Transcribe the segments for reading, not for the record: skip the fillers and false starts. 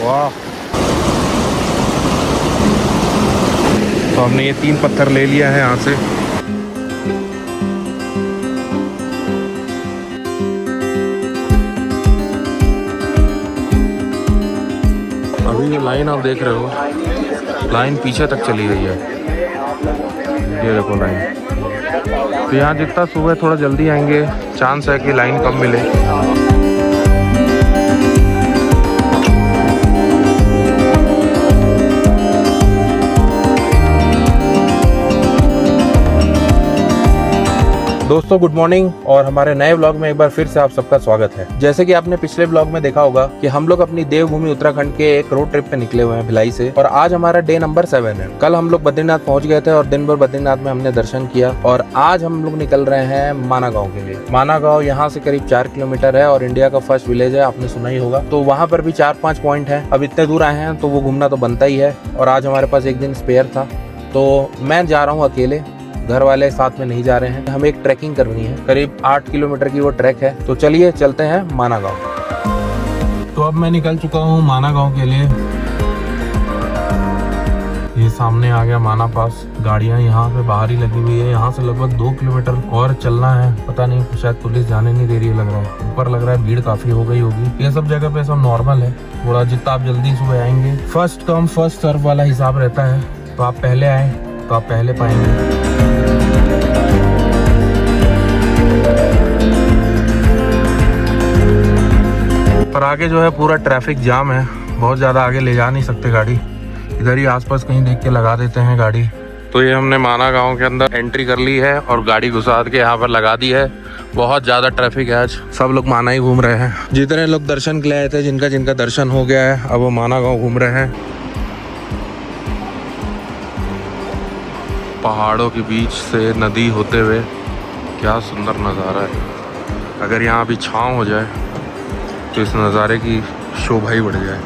वाह। तो हमने ये 3 पत्थर ले लिया है यहाँ से। अभी ये लाइन आप देख रहे हो, लाइन पीछे तक चली गई है। ये देखो लाइन। तो यहाँ जितना सुबह थोड़ा जल्दी आएंगे, चांस है कि लाइन कम मिले। दोस्तों गुड मॉर्निंग और हमारे नए व्लॉग में एक बार फिर से आप सबका स्वागत है। जैसे कि आपने पिछले व्लॉग में देखा होगा कि हम लोग अपनी देवभूमि उत्तराखंड के एक रोड ट्रिप पे निकले हुए हैं भिलाई से, और आज हमारा डे नंबर 7 है। कल हम लोग बद्रीनाथ पहुंच गए थे और दिन भर बद्रीनाथ में हमने दर्शन किया, और आज हम लोग निकल रहे हैं माना गाँव के लिए। माना गाँव यहाँ से करीब 4 किलोमीटर है और इंडिया का फर्स्ट विलेज है, आपने सुना ही होगा। तो वहाँ पर भी 4-5 पॉइंट है। अब इतने दूर आए हैं तो वो घूमना तो बनता ही है, और आज हमारे पास एक दिन स्पेयर था। तो मैं जा रहा हूँ अकेले, घर वाले साथ में नहीं जा रहे हैं। हमें एक ट्रैकिंग करनी है, करीब 8 किलोमीटर की वो ट्रैक है। तो चलिए चलते हैं माना गाँव। तो अब मैं निकल चुका हूँ माना गाँव के लिए। ये सामने आ गया माना पास। गाड़ियाँ यहाँ पे बाहर ही लगी हुई है। यहाँ से लगभग 2 किलोमीटर और चलना है। पता नहीं, शायद पुलिस जाने नहीं दे रही है लग रहा है। ऊपर लग रहा है भीड़ काफी हो गई होगी। ये सब जगह पे सब नॉर्मल है, थोड़ा जितना आप जल्दी सुबह आएंगे, फर्स्ट कम फर्स्ट सर्व वाला हिसाब रहता है। तो आप पहले आए तो आप पहले पाएंगे। पर आगे जो है पूरा ट्रैफिक जाम है, बहुत ज़्यादा आगे ले जा नहीं सकते गाड़ी। इधर ही आसपास कहीं देख के लगा देते हैं गाड़ी। तो ये हमने माना गांव के अंदर एंट्री कर ली है और गाड़ी घुसा के यहाँ पर लगा दी है। बहुत ज़्यादा ट्रैफिक है आज, सब लोग माना ही घूम रहे हैं। जितने लोग दर्शन के लिए आए थे, जिनका जिनका दर्शन हो गया है, अब वो माना गाँव घूम रहे हैं। पहाड़ों के बीच से नदी होते हुए, क्या सुंदर नज़ारा है। अगर यहाँ अभी छाँव हो जाए तो इस नज़ारे की शोभा ही बढ़ जाए।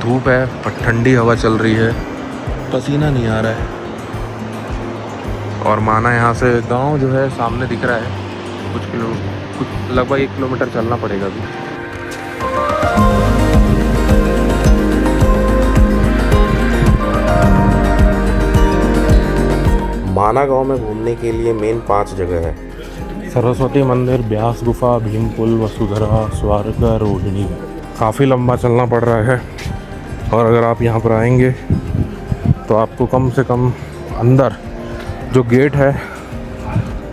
धूप है पर ठंडी हवा चल रही है, पसीना नहीं आ रहा है। और माना यहाँ से गांव जो है सामने दिख रहा है। कुछ लगभग 1 किलोमीटर चलना पड़ेगा अभी। माना गांव में घूमने के लिए मेन 5 जगह है। सरस्वती मंदिर, ब्यास गुफा, भीम पुल, वसुधरा, स्वर्ग, रोहिणी। काफ़ी लंबा चलना पड़ रहा है, और अगर आप यहाँ पर आएंगे तो आपको कम से कम अंदर जो गेट है,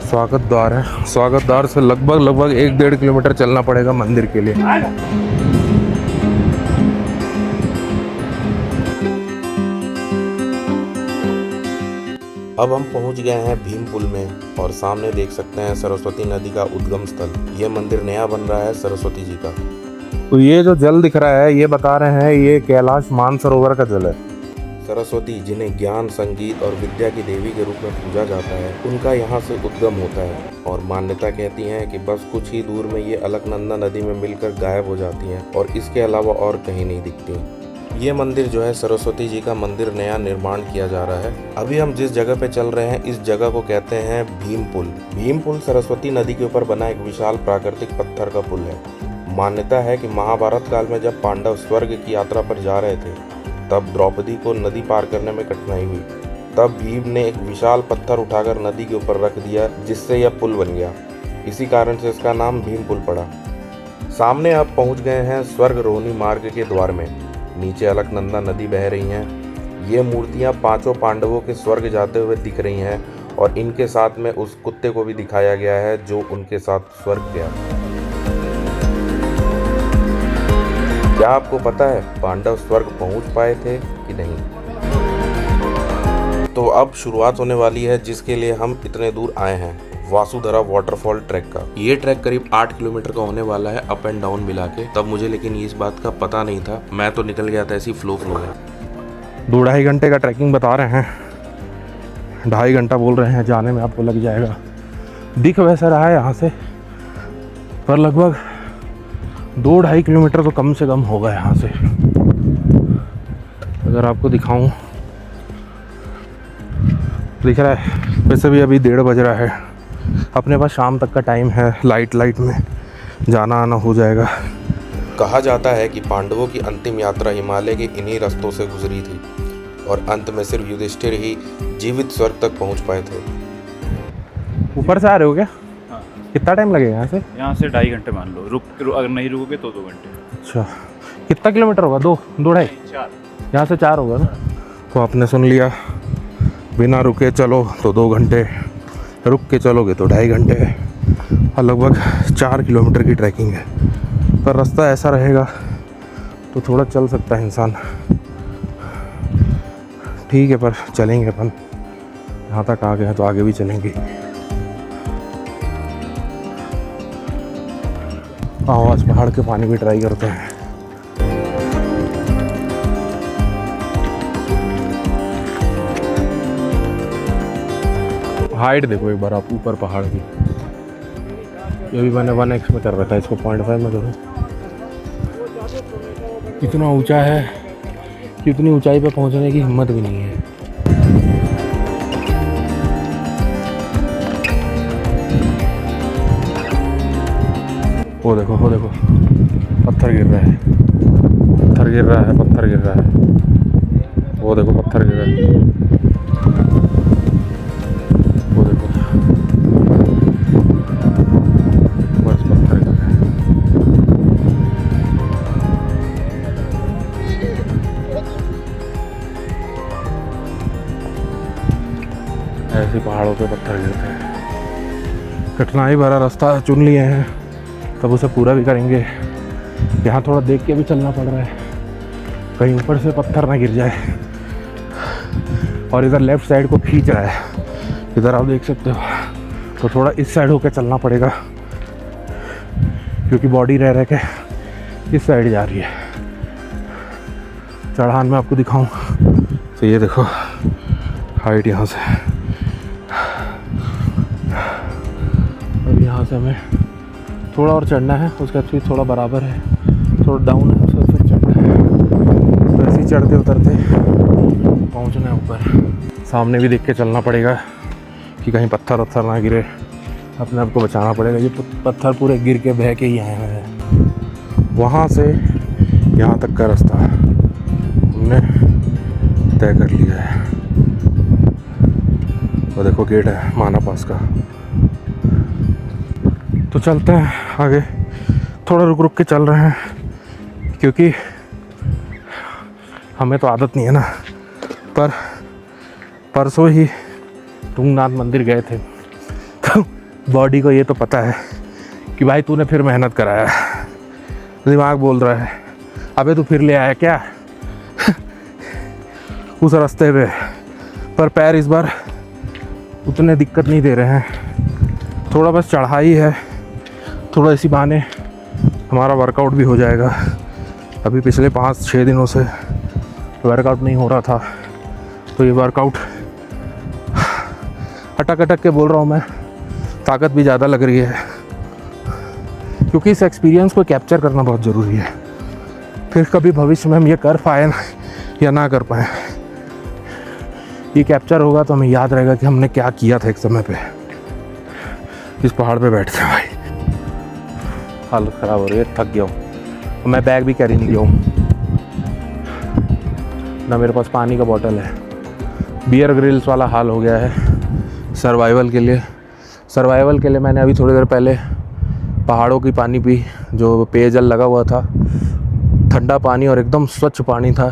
स्वागत द्वार है, स्वागत द्वार से लगभग 1-1.5 किलोमीटर चलना पड़ेगा मंदिर के लिए। अब हम पहुंच गए हैं भीम पुल में, और सामने देख सकते हैं सरस्वती नदी का उद्गम स्थल। ये मंदिर नया बन रहा है सरस्वती जी का। तो ये जो जल दिख रहा है, ये बता रहे हैं ये कैलाश मानसरोवर का जल है। सरस्वती, जिन्हें ज्ञान, संगीत और विद्या की देवी के रूप में पूजा जाता है, उनका यहाँ से उद्गम होता है। और मान्यता कहती है कि बस कुछ ही दूर में ये अलकनंदा नदी में मिलकर गायब हो जाती हैं, और इसके अलावा और कहीं नहीं दिखती। ये मंदिर जो है सरस्वती जी का मंदिर नया निर्माण किया जा रहा है। अभी हम जिस जगह पे चल रहे हैं, इस जगह को कहते हैं भीम पुल। भीम पुल सरस्वती नदी के ऊपर बना एक विशाल प्राकृतिक पत्थर का पुल है। मान्यता है कि महाभारत काल में जब पांडव स्वर्ग की यात्रा पर जा रहे थे, तब द्रौपदी को नदी पार करने में कठिनाई हुई। तब भीम ने एक विशाल पत्थर उठाकर नदी के ऊपर रख दिया, जिससे यह पुल बन गया। इसी कारण से इसका नाम भीम पुल पड़ा। सामने आप पहुंच गए हैं स्वर्ग रोहिणी मार्ग के द्वार में। नीचे अलकनंदा नदी बह रही हैं। ये मूर्तियां 5 पांडवों के स्वर्ग जाते हुए दिख रही हैं, और इनके साथ में उस कुत्ते को भी दिखाया गया है जो उनके साथ स्वर्ग गया। क्या आपको पता है पांडव स्वर्ग पहुंच पाए थे कि नहीं? तो अब शुरुआत होने वाली है जिसके लिए हम इतने दूर आए हैं, वासुधरा वाटरफॉल ट्रैक का। ये ट्रैक करीब 8 किलोमीटर का होने वाला है, अप एंड डाउन मिला के। तब मुझे लेकिन इस बात का पता नहीं था, मैं तो निकल गया था ऐसी फ्लो में। 2-2.5 घंटे का ट्रैकिंग बता रहे हैं, 2.5 घंटा बोल रहे हैं, जाने में आपको लग जाएगा। दिख वैसा रहा है यहाँ से, पर लगभग 2-2.5 किलोमीटर तो कम से कम होगा यहाँ से। अगर आपको दिखाऊं, दिख रहा है। वैसे भी अभी 1:30 बज रहा है, अपने पास शाम तक का टाइम है। लाइट में जाना आना हो जाएगा। कहा जाता है कि पांडवों की अंतिम यात्रा हिमालय के इन्हीं रास्तों से गुजरी थी और अंत में सिर्फ युधिष्ठिर ही जीवित स्वर्ग तक पहुंच पाए थे। ऊपर से आ रहे हो क्या? हाँ, कितना टाइम लगेगा यहाँ से? यहाँ से 2.5 घंटे मान लो। अगर नहीं रुकोगे तो 2 घंटे। अच्छा, कितना किलोमीटर होगा? 2-2.5? 4। यहाँ से 4 होगा ना। तो आपने सुन लिया, बिना रुके चलो तो 2 घंटे, रुक के चलोगे तो 2.5 घंटे, और लगभग 4 किलोमीटर की ट्रैकिंग है। पर रास्ता ऐसा रहेगा तो थोड़ा चल सकता है इंसान, ठीक है, पर चलेंगे अपन। यहाँ तक आ गए हैं तो आगे भी चलेंगे। आओ आज पहाड़ के पानी भी ट्राई करते हैं। हाइट देखो एक बार आप ऊपर पहाड़ की। ये भी मैंने 1x में कर रखा है, इसको 0.5 में करूँ। इतना ऊंचा है कि उतनी ऊंचाई पे पहुंचने की हिम्मत भी नहीं है। वो देखो पत्थर गिर रहा है, पत्थर गिर रहा है, पत्थर गिर रहा है। वो देखो पत्थर गिर रहा है, वो देखो बस पत्थर गिर रहा है। ऐसे पहाड़ों पे पत्थर गिरते हैं। कठिनाई भरा रास्ता चुन लिए हैं, तब उसे पूरा भी करेंगे। यहाँ थोड़ा देख के भी चलना पड़ रहा है, कहीं ऊपर से पत्थर ना गिर जाए। और इधर लेफ़्ट साइड को खींच रहा है, इधर आप देख सकते हो। तो थोड़ा इस साइड होकर चलना पड़ेगा, क्योंकि बॉडी रह के इस साइड जा रही है। चढ़ान में आपको दिखाऊं तो ये देखो हाइट यहाँ से, अब यहाँ से हमें थोड़ा और चढ़ना है, उसका स्पीड थोड़ा बराबर है, थोड़ा डाउन है, उसका फिर चढ़ना है। तो ऐसे ही चढ़ते उतरते पहुँचना है ऊपर। सामने भी देख के चलना पड़ेगा कि कहीं पत्थर वत्थर ना गिरे, अपने आप को बचाना पड़ेगा। ये पत्थर पूरे गिर के बह के ही आए हुए हैं। वहाँ से यहाँ तक का रास्ता हमने तय कर लिया है। वो देखो गेट है माना पास का। तो चलते हैं आगे, थोड़ा रुक रुक के चल रहे हैं, क्योंकि हमें तो आदत नहीं है ना। पर परसों ही तुंगनाथ मंदिर गए थे, तो बॉडी को ये तो पता है कि भाई तूने फिर मेहनत कराया। दिमाग बोल रहा है अबे तू फिर ले आया क्या उस रास्ते पे। पर पैर इस बार उतने दिक्कत नहीं दे रहे हैं, थोड़ा बस चढ़ाई है, थोड़ा इसी बहाने हमारा वर्कआउट भी हो जाएगा। अभी पिछले 5-6 दिनों से वर्कआउट नहीं हो रहा था, तो ये वर्कआउट अटक अटक के बोल रहा हूँ मैं, ताकत भी ज़्यादा लग रही है, क्योंकि इस एक्सपीरियंस को कैप्चर करना बहुत ज़रूरी है। फिर कभी भविष्य में हम ये कर पाए या ना कर पाए, ये कैप्चर होगा तो हमें याद रहेगा कि हमने क्या किया था एक समय पे। इस पहाड़ पे बैठते हैं भाई, हालत ख़राब हो रही है, थक गया हूँ। मैं बैग भी कैरी नहीं किया हूँ, ना मेरे पास पानी का बॉटल है। बियर ग्रिल्स वाला हाल हो गया है। सर्वाइवल के लिए मैंने अभी थोड़ी देर पहले पहाड़ों की पानी पी, जो पेयजल लगा हुआ था, ठंडा पानी और एकदम स्वच्छ पानी था।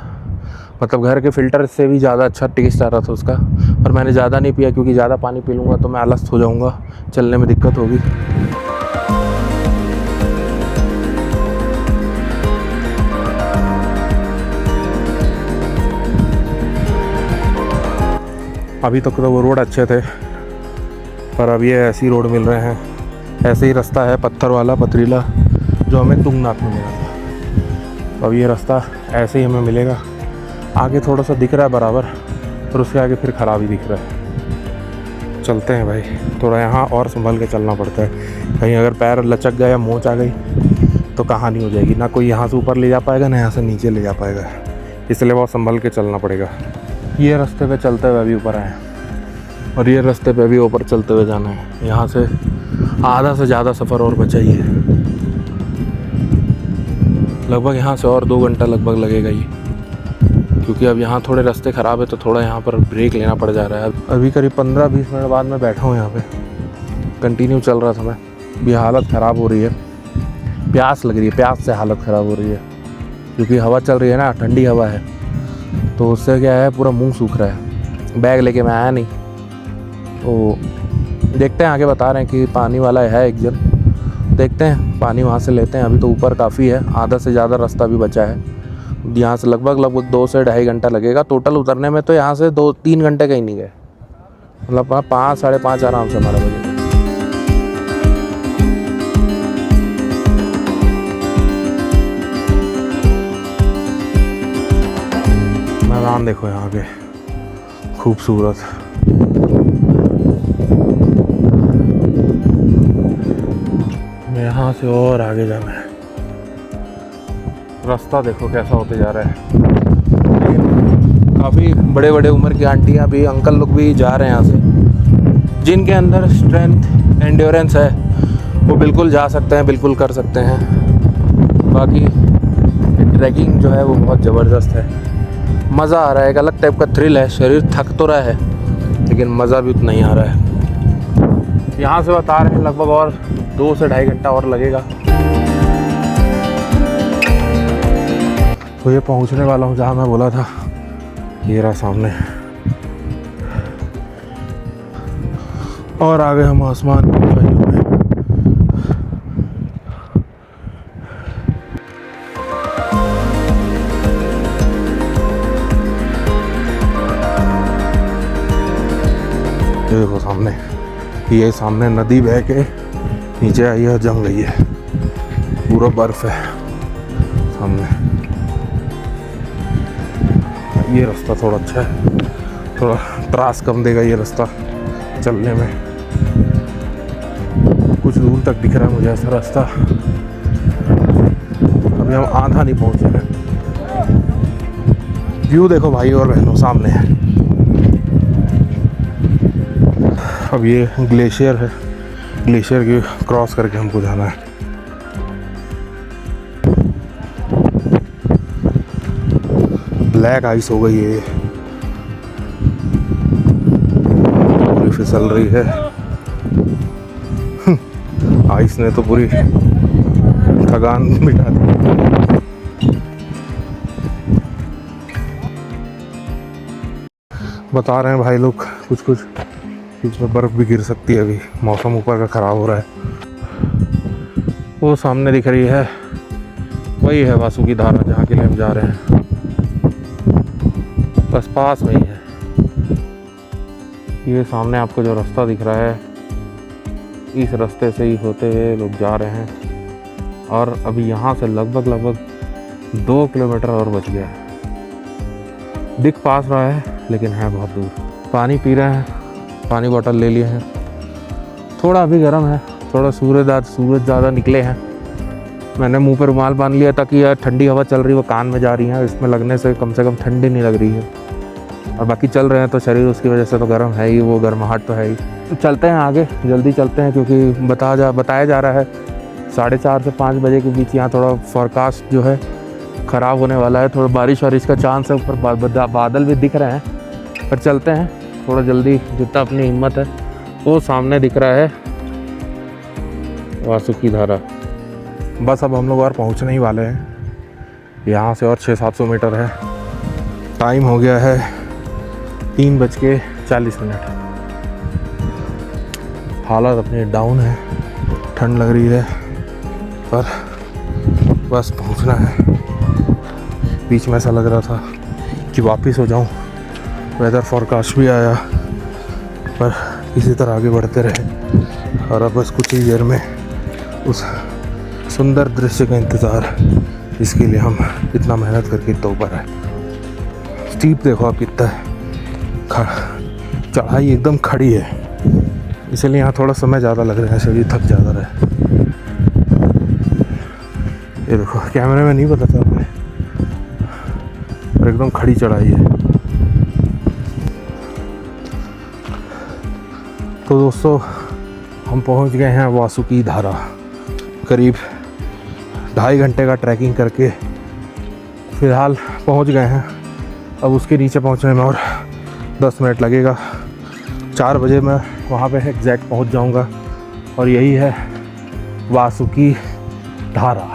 मतलब घर के फ़िल्टर से भी ज़्यादा अच्छा टेस्ट आ रहा था उसका। पर मैंने ज़्यादा नहीं पिया, क्योंकि ज़्यादा पानी पी लूँगा तो मैं आलस हो जाऊँगा, चलने में दिक्कत होगी। अभी तक तो वो रोड अच्छे थे, पर अब ये ऐसी रोड मिल रहे हैं। ऐसे ही रास्ता है पत्थर वाला, पथरीला, जो हमें तुंगनाथ में मिला था। अब ये रास्ता ऐसे ही हमें मिलेगा। आगे थोड़ा सा दिख रहा है बराबर, और उसके आगे फिर ख़राब ही दिख रहा है। चलते हैं भाई, थोड़ा यहाँ और संभल के चलना पड़ता है। कहीं अगर पैर लचक गया या मोच आ गई तो कहानी हो जाएगी। ना कोई यहाँ से ऊपर ले जा पाएगा, ना यहाँ से नीचे ले जा पाएगा, इसलिए बहुत संभल के चलना पड़ेगा। ये रास्ते पे चलते हुए अभी ऊपर आए, और ये रास्ते पे भी ऊपर चलते हुए जाना है। यहाँ से आधा से ज़्यादा सफ़र और बचा ही है। लगभग यहाँ से और 2 घंटा लगभग लगेगा ये, क्योंकि अब यहाँ थोड़े रास्ते ख़राब है तो थोड़ा यहाँ पर ब्रेक लेना पड़ जा रहा है। अभी करीब 15-20 मिनट बाद मैं बैठा हूँ यहाँ पे, कंटिन्यू चल रहा था मैं। अभी हालत ख़राब हो रही है, प्यास लग रही है, प्यास से हालत ख़राब हो रही है, क्योंकि हवा चल रही है ना, ठंडी हवा है, तो उससे क्या है पूरा मुंह सूख रहा है। बैग लेके मैं आया नहीं, तो देखते हैं आगे। बता रहे हैं कि पानी वाला है एक जन, देखते हैं पानी वहाँ से लेते हैं। अभी तो ऊपर काफ़ी है, आधा से ज़्यादा रास्ता भी बचा है। यहाँ से लगभग 2 से 2.5 घंटा लगेगा टोटल उतरने में, तो यहाँ से 2-3 घंटे कहीं नहीं गए, मतलब 5 साढ़े 5 आराम से हमारा बजे। मैदान देखो यहाँ पे खूबसूरत, यहाँ से और आगे जाना है। रास्ता देखो कैसा होते जा रहा है, काफ़ी बड़े बड़े उम्र की आंटियाँ भी, अंकल लोग भी जा रहे हैं यहाँ से। जिनके अंदर स्ट्रेंथ एंड्योरेंस है वो बिल्कुल जा सकते हैं, बिल्कुल कर सकते हैं। बाकी ट्रैकिंग जो है वो बहुत ज़बरदस्त है, मज़ा आ रहा है, एक अलग टाइप का थ्रिल है। शरीर थक तो रहा है लेकिन मज़ा भी उतना ही आ रहा है। यहाँ से बता रहे हैं लगभग और 2 से 2.5 घंटा और लगेगा। तो ये पहुँचने वाला हूँ जहाँ मैं बोला था, ये रहा सामने। और आगे हम आसमान की ऊंचाइयों में। ये देखो सामने, ये सामने नदी बह के नीचे आई है, जम गई है, पूरा बर्फ है सामने। ये रास्ता थोड़ा अच्छा है, थोड़ा त्रास कम देगा ये रास्ता चलने में। कुछ दूर तक दिख रहा है मुझे ऐसा रास्ता। अभी हम आधा नहीं पहुंचे हैं। व्यू देखो भाई और बहनों सामने है। अब ये ग्लेशियर है, ग्लेशियर की क्रॉस करके हमको जाना है। ब्लैक आइस हो गई है, पूरी फिसल रही है। आइस ने तो पूरी थकान मिटा दी। बता रहे हैं भाई लोग कुछ इसमें बर्फ़ भी गिर सकती है, अभी मौसम ऊपर का ख़राब हो रहा है। वो सामने दिख रही है वही है वासुकी धारा जहाँ के लिए हम जा रहे हैं, बस पास में ही है। ये सामने आपको जो रास्ता दिख रहा है, इस रास्ते से ही होते हुए लोग जा रहे हैं। और अभी यहाँ से लगभग 2 किलोमीटर और बच गया है। दिख पास रहा है लेकिन है बहुत दूर। पानी पी रहे हैं, पानी बोतल ले लिए हैं। थोड़ा अभी गर्म है, थोड़ा सूरज ज़्यादा निकले हैं। मैंने मुंह पर रुमाल बांध लिया ताकि यार ठंडी हवा चल रही है वो कान में जा रही है, इसमें लगने से कम ठंडी नहीं लग रही है। और बाकी चल रहे हैं तो शरीर उसकी वजह से तो गर्म है ही, वो गर्माहट तो है ही। तो चलते हैं आगे, जल्दी चलते हैं, क्योंकि बताया जा रहा है 4:30 से 5 बजे के बीच यहाँ थोड़ा फोरकास्ट जो है ख़राब होने वाला है। थोड़ा बारिश वारिश का चांस है, ऊपर बादल भी दिख रहे हैं। पर चलते हैं थोड़ा जल्दी, जितना अपनी हिम्मत है। वो सामने दिख रहा है वासुकी धारा। बस अब हम लोग और पहुंचने ही वाले हैं। यहाँ से और 600-700 मीटर है। टाइम हो गया है 3:40। हालत अपनी डाउन है, ठंड लग रही है, पर बस पहुंचना है। बीच में ऐसा लग रहा था कि वापस हो जाऊं, वेदर फोरकास्ट भी आया, पर इसी तरह आगे बढ़ते रहे। और अब बस कुछ ही देर में उस सुंदर दृश्य का इंतज़ार, इसके लिए हम इतना मेहनत करके तो ऊपर आए। स्टीप देखो आप कितना है, चढ़ाई एकदम खड़ी है, इसलिए यहाँ थोड़ा समय ज़्यादा लग रहा है, शरीर थक ज़्यादा रहा है। ये देखो कैमरे में नहीं पता था हमें, पर एकदम खड़ी चढ़ाई है। तो दोस्तों हम पहुंच गए हैं वासुकी धारा। करीब 2.5 घंटे का ट्रैकिंग करके फ़िलहाल पहुंच गए हैं। अब उसके नीचे पहुंचने में और 10 मिनट लगेगा। 4 बजे मैं वहाँ पे एग्जैक्ट पहुंच जाऊंगा और यही है वासुकी धारा।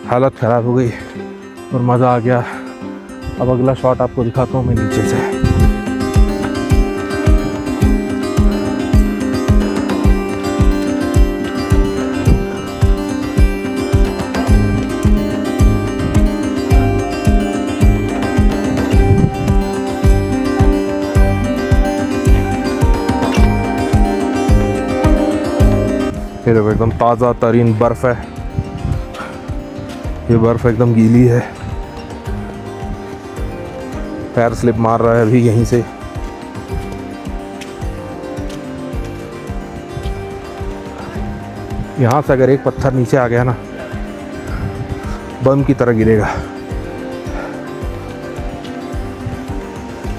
हालत ख़राब हो गई और मज़ा आ गया। अब अगला शॉट आपको दिखाता हूँ मैं नीचे से। ये देखो एकदम ताज़ा तरीन बर्फ़ है। ये बर्फ़ एकदम गीली है। पैर स्लिप मार रहा है अभी यहीं से। यहाँ से अगर एक पत्थर नीचे आ गया ना, बम की तरह गिरेगा।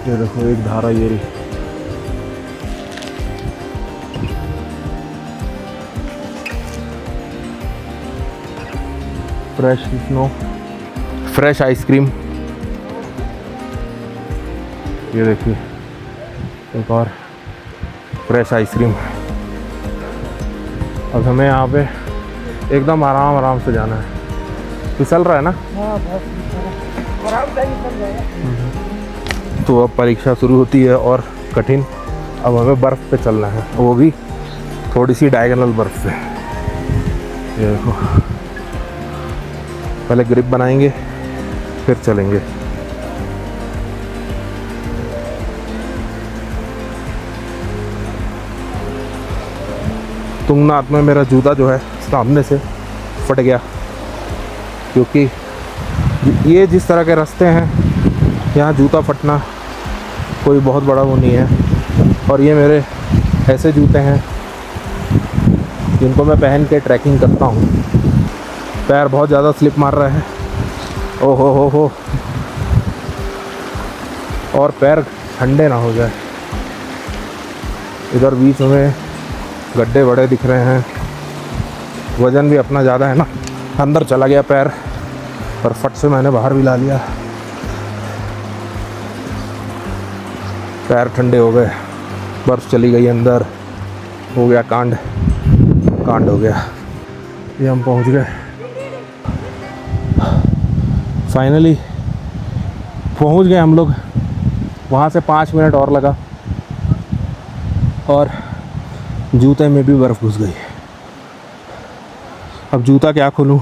ये देखो एक धारा ये रही। Fresh snow, fresh ice cream. ये देखिए एक और फ्रेश आइसक्रीम। अब हमें यहाँ पे एकदम आराम से जाना है। फिसल रहा है ना? तो अब परीक्षा शुरू होती है और कठिन। अब हमें बर्फ़ पे चलना है, वो भी थोड़ी सी डायगोनल बर्फ़ पे। ये देखो पहले ग्रिप बनाएंगे फिर चलेंगे। तुंगनाथ में मेरा जूता जो है सामने से फट गया, क्योंकि ये जिस तरह के रास्ते हैं यहाँ जूता फटना कोई बहुत बड़ा वो नहीं है। और ये मेरे ऐसे जूते हैं जिनको मैं पहन के ट्रैकिंग करता हूँ। पैर बहुत ज़्यादा स्लिप मार रहा है। ओहो हो। और पैर ठंडे ना हो जाए। इधर बीच में गड्ढे बड़े दिख रहे हैं। वज़न भी अपना ज़्यादा है ना, अंदर चला गया पैर, पर फट से मैंने बाहर भी ला लिया। पैर ठंडे हो गए, बर्फ़ चली गई अंदर, हो गया कांड हो गया। ये हम पहुंच गए फाइनली, पहुंच गए हम लोग। वहाँ से 5 मिनट और लगा और जूते में भी बर्फ़ घुस गई। अब जूता क्या खोलूँ,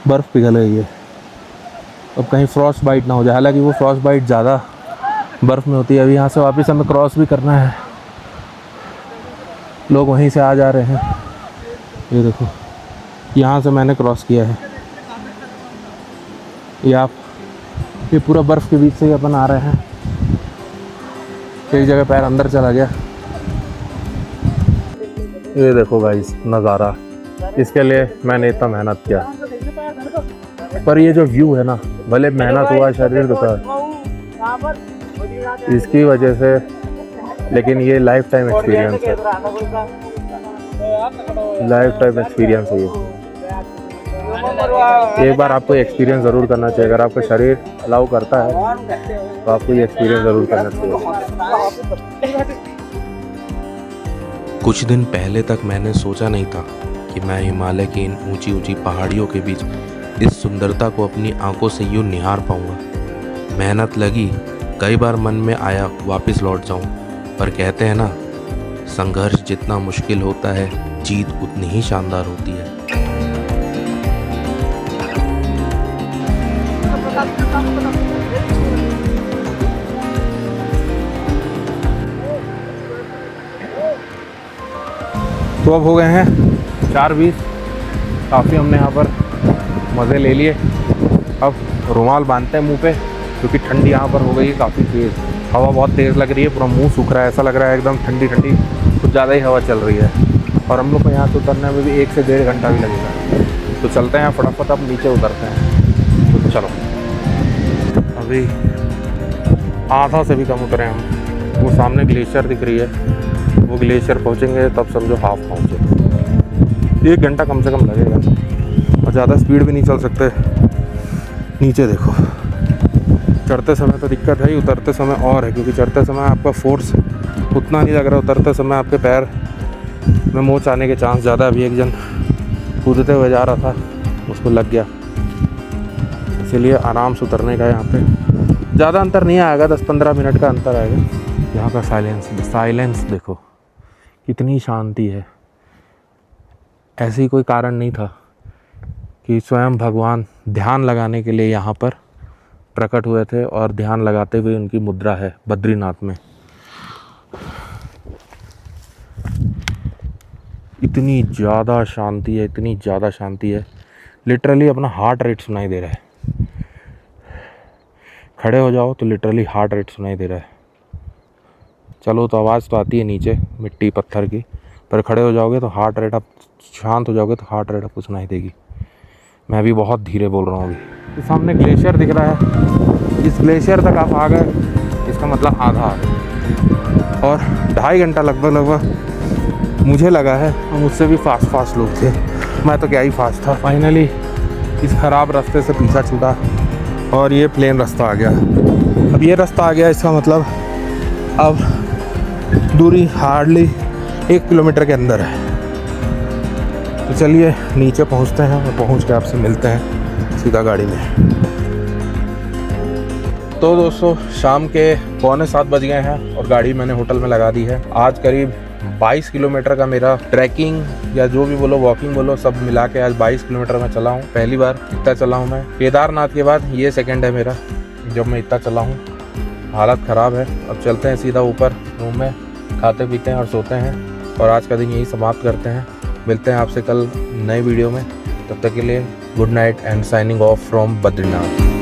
बर्फ़ पिघल गई है। अब कहीं फ्रॉस्ट बाइट ना हो जाए, हालांकि वो फ्रॉस्ट बाइट ज़्यादा बर्फ़ में होती है। अभी यहाँ से वापस हमें क्रॉस भी करना है। लोग वहीं से आ जा रहे हैं। ये देखो यहाँ से मैंने क्रॉस किया है। ये पूरा बर्फ़ के बीच से ही अपन आ रहे हैं। एक जगह पैर अंदर चला गया। ये देखो गाइस नज़ारा, इसके लिए मैंने इतना मेहनत किया, पर ये जो व्यू है ना, भले मेहनत हुआ, शरीर दुखा इसकी वजह से, लेकिन ये लाइफ टाइम एक्सपीरियंस है। लाइफ टाइम एक्सपीरियंस है ये। एक बार आपको एक्सपीरियंस ज़रूर करना चाहिए। अगर आपका शरीर अलाउ करता है तो आपको ये एक्सपीरियंस ज़रूर करना चाहिए। कुछ दिन पहले तक मैंने सोचा नहीं था कि मैं हिमालय की इन ऊंची ऊंची पहाड़ियों के बीच इस सुंदरता को अपनी आंखों से यूं निहार पाऊंगा। मेहनत लगी, कई बार मन में आया वापस लौट जाऊं, पर कहते हैं ना, संघर्ष जितना मुश्किल होता है, जीत उतनी ही शानदार होती है। तो अब हो गए हैं 4:20। काफ़ी हमने यहाँ पर मज़े ले लिए। अब रुमाल बांधते हैं मुंह पे, क्योंकि ठंडी यहाँ पर हो गई है काफ़ी तेज़। हवा बहुत तेज़ लग रही है, पूरा मुंह सूख रहा है, ऐसा लग रहा है एकदम ठंडी कुछ ज़्यादा ही हवा चल रही है। और हम लोग को यहाँ से उतरने में भी 1 से 1.5 घंटा भी लगेगा। तो चलते हैं फटाफट, अब नीचे उतरते हैं। तो चलो, अभी आधा से भी कम उतरे हम। वो सामने ग्लेशियर दिख रही है, वो ग्लेशियर पहुँचेंगे तब समझो हाफ पहुँचे। 1 घंटा कम से कम लगेगा। और ज़्यादा स्पीड भी नहीं चल सकते। नीचे देखो, चढ़ते समय तो दिक्कत है ही, उतरते समय और है, क्योंकि चढ़ते समय आपका फोर्स उतना नहीं लग रहा, उतरते समय आपके पैर में मोच आने के चांस ज़्यादा। अभी एक जन कूदते हुए जा रहा था, उसको लग गया, इसीलिए आराम से उतरने का। यहाँ पे ज़्यादा अंतर नहीं आएगा, 10-15 मिनट का अंतर आएगा। यहाँ का साइलेंस देखो, कितनी शांति है। ऐसी कोई कारण नहीं था कि स्वयं भगवान ध्यान लगाने के लिए यहाँ पर प्रकट हुए थे, और ध्यान लगाते हुए उनकी मुद्रा है बद्रीनाथ में। इतनी ज़्यादा शांति है, इतनी ज़्यादा शांति है, लिटरली अपना हार्ट रेट सुनाई दे रहा है। खड़े हो जाओ तो लिटरली हार्ट रेट सुनाई दे रहा है। चलो तो आवाज़ तो आती है नीचे मिट्टी पत्थर की, पर खड़े हो जाओगे तो हार्ट रेट, आप शांत हो जाओगे तो हार्ट रेट आपको सुनाई देगी। मैं भी बहुत धीरे बोल रहा हूँ अभी। तो सामने ग्लेशियर दिख रहा है, इस ग्लेशियर तक आप आ गए, इसका मतलब आधा आ गए। और 2.5 घंटा लगभग मुझे लगा है, और मुझसे भी फास्ट लोग थे, मैं तो क्या ही फास्ट था। फाइनली इस ख़राब रास्ते से पीछा छूटा और ये प्लेन रास्ता आ गया। अब ये रास्ता आ गया, इसका मतलब अब दूरी हार्डली 1 किलोमीटर के अंदर है। तो चलिए नीचे पहुंचते हैं और पहुंच के आपसे मिलते हैं सीधा गाड़ी में। तो दोस्तों, शाम के 6:45 बज गए हैं और गाड़ी मैंने होटल में लगा दी है। आज करीब 22 किलोमीटर का मेरा ट्रैकिंग या जो भी बोलो, वॉकिंग बोलो, सब मिला के आज 22 किलोमीटर मैं चला हूँ। पहली बार इतना चला हूँ मैं। केदारनाथ के बाद ये सेकंड है मेरा जब मैं इतना चला हूँ। हालत ख़राब है। अब चलते हैं सीधा ऊपर रूम में, खाते पीते हैं और सोते हैं, और आज का दिन यही समाप्त करते हैं। मिलते हैं आपसे कल नए वीडियो में। तब तक के लिए good night and signing off from Badrinath.